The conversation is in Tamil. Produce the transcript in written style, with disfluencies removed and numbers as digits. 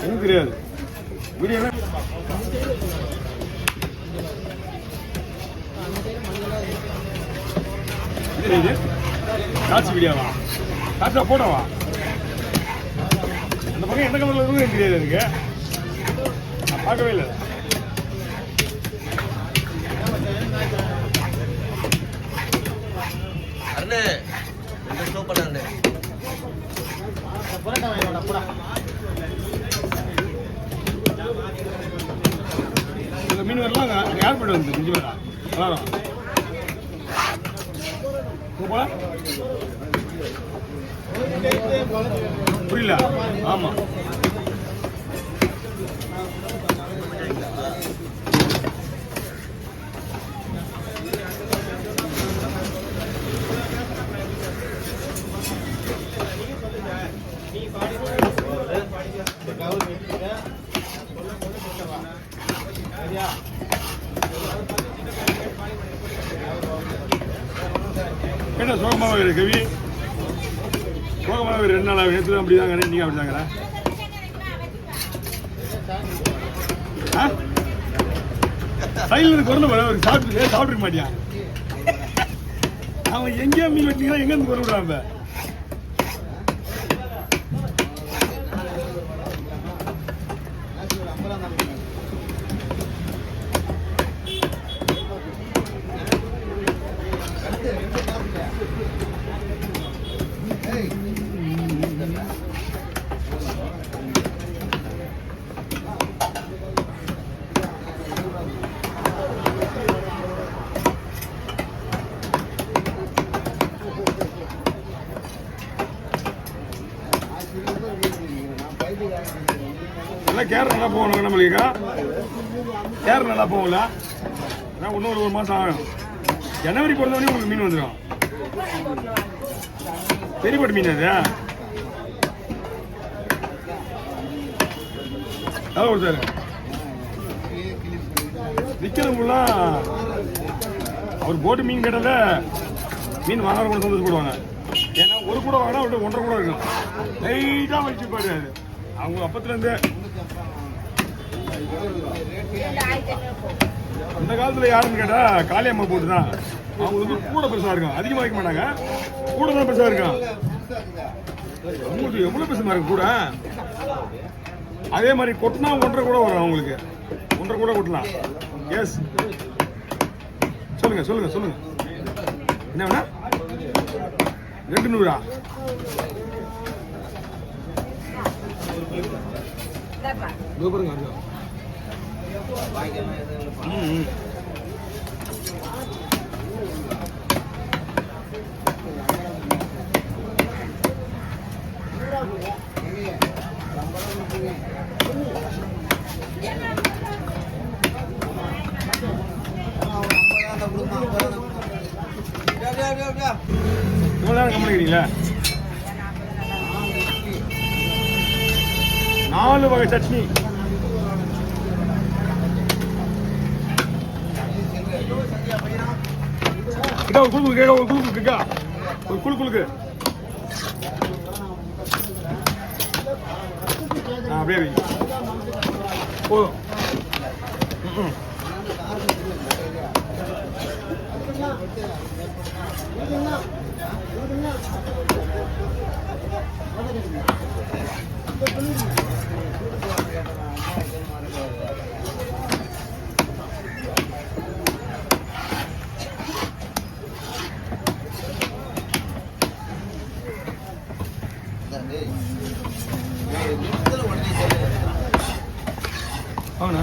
எனக்கு தெரியாது வீடியோ இது காட்சி வீடியோவா காட்சா போட்டோவா அந்த பக்கம் எந்த கலர்ல இருக்கும் எனக்கு தெரியாது எனக்கு நான் பார்க்கவே இல்லை அண்ணே ஸ்லோ பண்ணு இந்த மீன் வரலாம் யார் போய்ட்டு வந்து குஞ்சு வரா வளரும் புரியல ஆமா என்ன சோகமாக இருக்கு கவி சோகமாக 2 நாள் நேற்று அப்படிதாங்க நீங்க அப்படிதாங்க சைலண்ட் குறைந்த சாப்பிட்டுருக்க மாட்டியா அவன் எங்கேயோ மீன் வச்சீங்கன்னா எங்க இருந்து குறை விடுறான் நல்லா கேர் நல்லா போகணும் நம்மளுக்கா கேர் நல்லா போகல ஏன்னா இன்னும் ஒரு மாதம் ஆகும் ஜனவரி பிறந்தவொடனே உங்களுக்கு மீன் வந்துடும் பெரியப்பட்டு மீன் அது எவ்வளோ கொடுத்தாரு விற்கிறவங்களாம் அவர் போட்டு மீன் கேட்டால மீன் வாங்குற கூட சந்தோஷப்படுவாங்க ஏன்னா ஒரு கூட வாங்கினா அவர்கிட்ட 1.5 கூட இருக்கும் லைட்டாக வச்சுப்பாரு அது அவங்க அப்பத்துலேருந்தே அந்த காலத்தில் யாருன்னு கேட்டால் காளியம்மா போட்டு தான் அவங்க வந்து கூட பெருசாக இருக்கும் அதிகமாக வைக்க மாட்டாங்க கூட தான் பெருசாக இருக்கும் அவங்களுக்கு எவ்வளோ பெருசாக இருக்கு கூட அதே மாதிரி கொட்டினா 1.5 கூட வரும் அவங்களுக்கு 1.5 கூட கொட்டலாம் எஸ் சொல்லுங்க சொல்லுங்க சொல்லுங்க என்ன வேணா 200 பாருங்க இவ்வளோ நேரம் கம்மிக்கிறீங்களா 4 வகை சட்னி ஒரு குழுக்கு கேட்க ஒரு குழுக்கு கேட்கா ஒரு குழுக்கு அப்படியே போதும் అవునా